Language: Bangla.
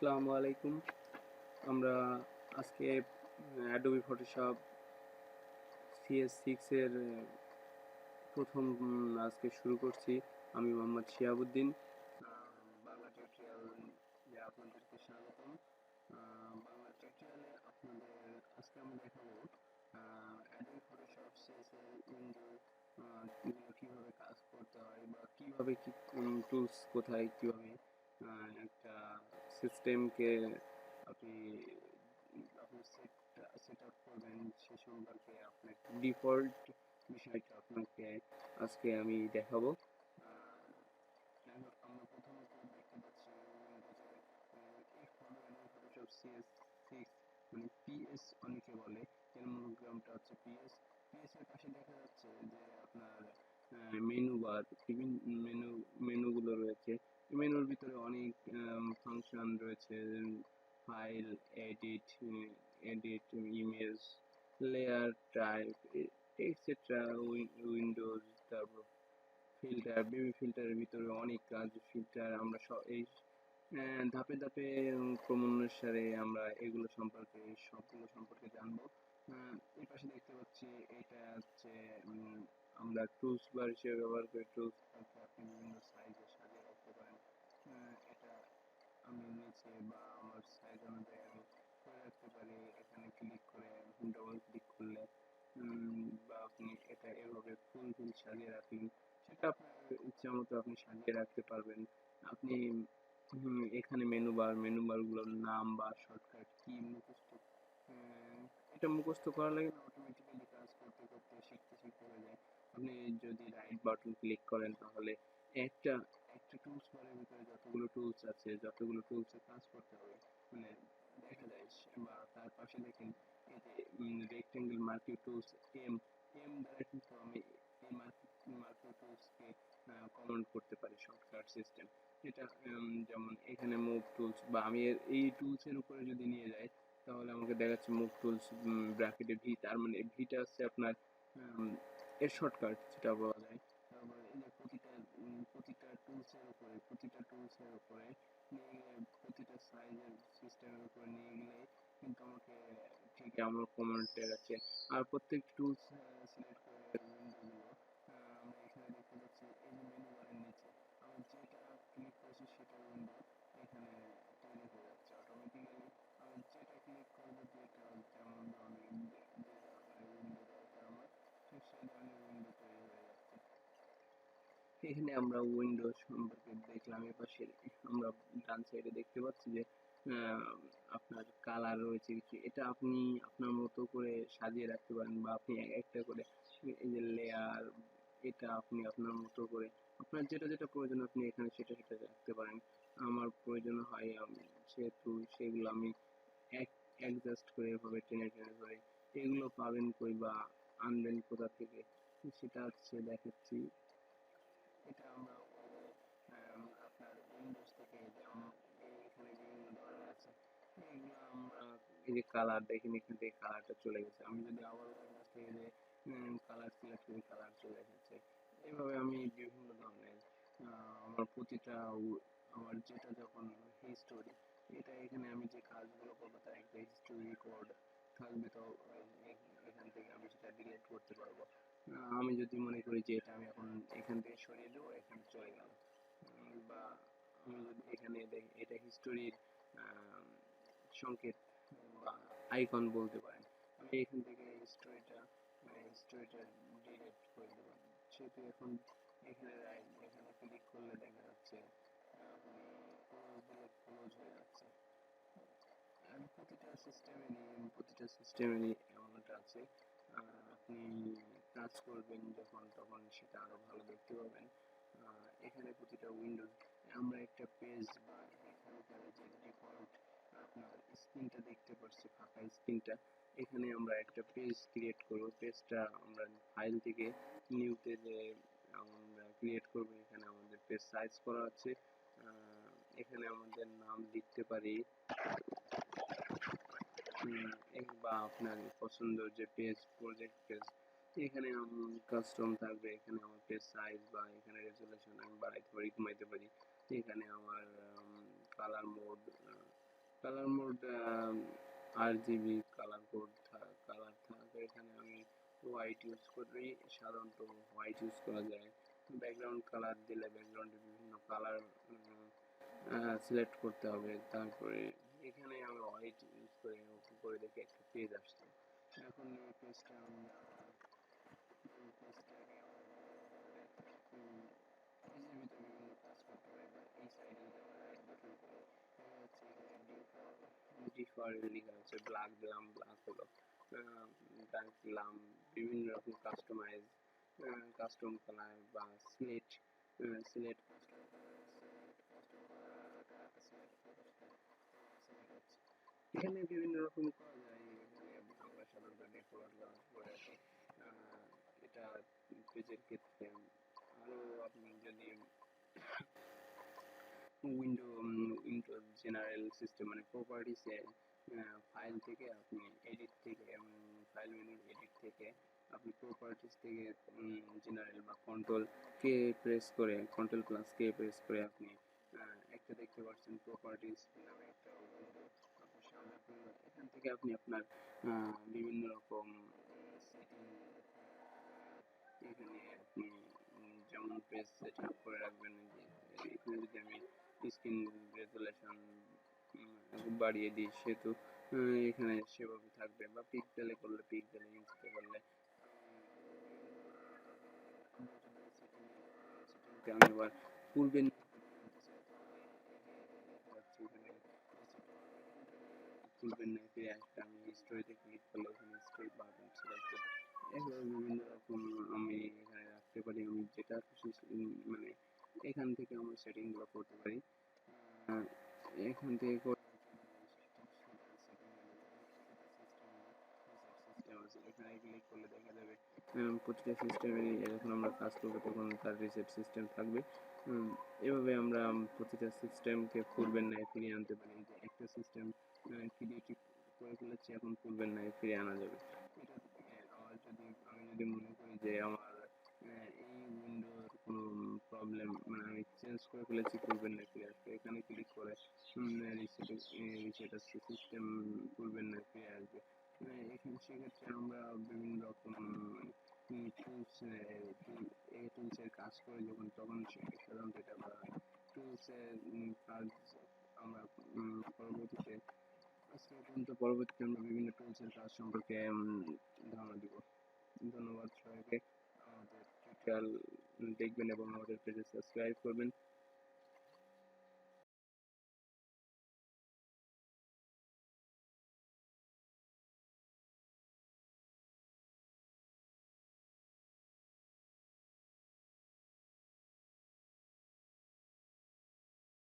আসসালামু আলাইকুম। আমরা আজকে অ্যাডোবি ফটোশপ CS6 এর প্রথম আজকে শুরু করছি। আমি মোহাম্মদ শিহাবুদ্দিন। বাংলা টিউটোরিয়ালে আপনাদেরকে স্বাগতম। বাংলা টিউটোরিয়ালে আপনাদের আজকে আমি দেখাবো অ্যাডোবি ফটোশপ CS এর উইন্ডো কিভাবে কাজ করতে হয় বা কিভাবে কি টুলস কোথায় কিভাবে একটা সিস্টেমকে আপনি আপনি সেট আপ করবেন সে সম্পর্কে আপনার ডিফল্ট বিষয়টা আপনাকে আজকে আমি দেখাবো। আমরা প্রথমত দেখতে পাচ্ছি উইন্ডোজের এই ফটোশপ CS6 মানে PS অনেকে বলে, এর মনোগ্রামটা হচ্ছে PS এর পাশে দেখা যাচ্ছে যে আপনার মেনু বার, বিভিন্ন মেনুগুলো রয়েছে। মেনুর ভিতরে অনেক ফাংশন রয়েছে, file, edit image, layer type etcetera, Windows, তারপর ফিল্টার, বেবি ফিল্টারের ভিতরে অনেক কাজ। ফিল্টার আমরা এই ধাপে ধাপে ক্রমানুসারে আমরা এগুলো সম্পর্কে সবগুলো সম্পর্কে জানবো। এই পাশে দেখতে পাচ্ছি এটা হচ্ছে আমরা টুলস বার হিসেবে ব্যবহার করি। টুলস বারকে আপনি বিভিন্ন সাইজে সাজিয়ে রাখতে পারেন। এটা আমি নিচে বা আমার সাইজ অনুযায়ী আমি করে রাখতে পারি। এখানে ক্লিক করে ডবল ক্লিক করলে বা আপনি এটা এভাবে ফুল সাজিয়ে রাখলেন, সেটা আপনার ইচ্ছা মতো আপনি সাজিয়ে রাখতে পারবেন। আপনি এখানে মেনু বার গুলোর নাম বা শর্টকাট কি মুখস্থ, এটা মুখস্থ করা লাগে না, অটোমেটিক্যালি কাজ করতে করতে শিখতে শিখতে হয়ে যায়। আপনি যদি রাইট বাটন ক্লিক করেন তাহলে একটা একটা টুলস বারের ভিতরে যতগুলো টুলস আছে, যতগুলো টুলসে কাজ করতে হবে মানে দেখা যায়। বা তার পাশে দেখেন এই যে rectangle marking tools, M M দ্বারা কিন্তু আমি এই মার্কিং টুলসকে কমান্ড করতে পারি শর্টকাট সিস্টেম। এটা যেমন এখানে মুভ টুলস, বা আমি এই টুলস এর উপরে যদি নিয়ে যাই তাহলে আমাকে দেখাচ্ছে মুভ টুলস ব্র্যাকেটে ভি, তার মানে ভিটা হচ্ছে আপনার এর শর্টকাট যেটা বলা যায়। তারপরে এই যে প্রতিটা টুলসের উপরে নিয়ে গেলে, প্রতিটা সাইজের সিস্টেমের উপরে নিয়ে গেলে কিন্তু আমাকে ঠিক আমার কমান্ড দেখাচ্ছে। আর প্রত্যেক টুলস সিলেক্ট করে উইন্ডোগুলো আমরা এখানে দেখতে পাচ্ছি এই যে মেনু বারের নিচে আমি যেটা ক্লিক করেছি সেটা উইন্ডো এখানে তৈরি হয়ে যাচ্ছে অটোমেটিক্যালি। আমি যেটা ক্লিক করবো, যেটা যেমন ধরনের যে ধরনের উইন্ডো দরকার আমার, ঠিক সেই ধরনের উইন্ডো তৈরি হয়ে যাচ্ছে। এখানে আমরা উইন্ডোজ সম্পর্কে দেখলাম। এপাশে আমরা ডান সাইডে দেখতে পাচ্ছি যে আপনার কালার রয়েছে কিছু, এটা আপনি আপনার মতো করে সাজিয়ে রাখতে পারেন, বা আপনি একটা করে এই যে লেয়ার, এটা আপনি আপনার মতো করে আপনার যেটা যেটা প্রয়োজন আপনি এখানে সেটা সেটা রাখতে পারেন। আমার প্রয়োজন হয় সেহেতু সেগুলো আমি অ্যাডজাস্ট করে এভাবে টেনে টেনে ধরে, এগুলো পাবেন কই বা আনবেন কোথা থেকে সেটা হচ্ছে দেখাচ্ছি। এটা আমরা আপনার উইন্ডোজ থেকে, যেমন এখানে বিভিন্ন ধরনের আছে, এইগুলো আমরা এই যে কালার দেখেন, এখান থেকে কালারটা চলে গেছে। আমি যদি আবার উইন্ডোজ থেকে যে কালার সিলেক্ট করি, কালার চলে এসেছে। এইভাবে আমি বিভিন্ন ধরনের আমার প্রতিটা আমার যেটা যখন হিস্টোরি, এটা এখানে আমি যে কাজগুলো করবো তার একটা হিস্টোরি রেকর্ড থাকবে, তো এখান থেকে আমি সেটা ডিলিট করতে পারবো। আমি যদি মনে করি যে এটা আমি এখন এখান থেকে সরিয়ে দেবো, এখানে চলে গেল। বা আমি যদি এখানে এটা হিস্টোরির সংকেত বা আইকন বলতে পারেন, আমি এখান থেকে হিস্টোরিটা ডিলিট করে দেবো। সেহেতু এখন এখানে এখানে ক্লিক করলে দেখা যাচ্ছে আপনি ক্লোজ দিলে ক্লোজ হয়ে যাচ্ছে। প্রতিটা সিস্টেমেরই এমনটা আছে। আপনি কাজ করবেন যখন তখন সেটা আরো ভালো দেখতে পাবেন। এখানে প্রতিটা উইন্ডোজ আমরা একটা পেজ বা এখানকার যে ডিফল্ট আপনার স্ক্রিনটা দেখতে পাচ্ছি, ফাঁকা স্ক্রিনটা, এখানে আমরা একটা পেজ ক্রিয়েট করব। পেজটা আমরা ফাইল থেকে নিউতে যে আমরা ক্রিয়েট করব, এখানে আমাদের পেজ সাইজ করা আছে। এখানে আমাদের নাম লিখতে পারি, বা আপনার পছন্দের যে পেজ, প্রজেক্ট পেজ, এখানে কাস্টম থাকবে। এখানে আমার পেজ সাইজ বা এখানে রেজুলেশন আমি বাড়াইতে পারি, কমাইতে পারি। এখানে আমার colour mode colour mode RGB colour থাকে এখানে। আমি হোয়াইট ইউজ করি, সাধারণত হোয়াইট ইউজ করা যায়। ব্যাকগ্রাউন্ড কালার দিলে ব্যাকগ্রাউন্ডে বিভিন্ন কালার সিলেক্ট করতে হবে। তারপরে এখানে আমি হোয়াইট ইউজ করে ওকে করে দেখি একটা পেজ আসছে। এখন এই পেজটা আমরা পেজটাকে পেজের ভিতরে বিভিন্ন কাজ করতে পারি, বা এই সাইডে যদি আমরা রাইট বাটন করি, হচ্ছে এখানে ডিফল্ট লেখা আছে, ব্ল্যাক দিলাম, ব্ল্যাক হলো, ডার্ক দিলাম, বিভিন্ন রকম কাস্টম কালার বা সিলেট সিলেট এখানে বিভিন্ন রকম করা যায়। এখানে আমরা সাধারণত ডেকোরেট করে এটা পেজের ক্ষেত্রে। আরো আপনি যদি উইন্ডোজ জেনারেল সিস্টেম মানে প্রপার্টিসে ফাইল থেকে আপনি এডিট থেকে ফাইল মেনুর এডিট থেকে আপনি প্রপার্টিস থেকে জেনারেল বা কন্ট্রোল প্লাস কে প্রেস করে আপনি একটা দেখতে পাচ্ছেন প্রপার্টিস নামে একটা উইন্ডো আপনার সামনে খুলবে। এখান থেকে আপনি আপনার বিভিন্ন রকম সেটিং এখানে আপনি যেমন পেজ সেটিং করে রাখবেন। যে এখানে যদি আমি স্ক্রিন রেজুলেশন বাড়িয়ে দিই, সেহেতু এখানে সেভাবে থাকবে, বা পিক্সেলে করলে পিক্সেলে, ইঞ্চিতে করলে। আমি আবার পূর্বের পূর্বের না ফিরে আসলে আমি স্টোরিতে ক্লিক করলে এখানে স্টোরি বাটন সিলেক্ট করে এভাবে বিভিন্ন রকম আমি এখানে রাখতে পারি। আমি যেটা খুশি মানে এখান থেকে আমরা সেটিংগুলো করতে পারি। এখান থেকে এখানে ক্লিক করলে দেখা যাবে প্রতিটা সিস্টেমেরই যখন আমরা কাজ করবো তখন তার রিসেট সিস্টেম থাকবে। এভাবে আমরা প্রতিটা সিস্টেমকে পূর্বের ন্যায় ফিরিয়ে আনতে পারি। যে একটা সিস্টেম ক্রিয়েটিভ করে ফেলেছি, এখন পূর্বের ন্যায় ফিরিয়ে আনা যাবে। এটা আমি যদি মনে করি যে আমার এই উইন্ডোর কোনো প্রবলেম, মানে আমি চেঞ্জ করে ফেলেছি, পূর্বের ন্যায় ফিরে আসবে, এখানে ক্লিক করে রিসেট আসছে, সিস্টেম পূর্বের ন্যায় ফিরে আসবে। এখানে সেক্ষেত্রে আমরা বিভিন্ন রকম টুলসের কাজ করে যখন তখন সাধারণত এটা করা হয়। টুলসের কাজ আমরা পরবর্তীতে আজকে পর্যন্ত পরবর্তীতে আমরা বিভিন্ন টুলসের কাজ সম্পর্কে ধারণা দিব। ধন্যবাদ সবাইকে। আমাদের টিউটোরিয়াল দেখবেন এবং আমাদের পেজে সাবস্ক্রাইব করবেন।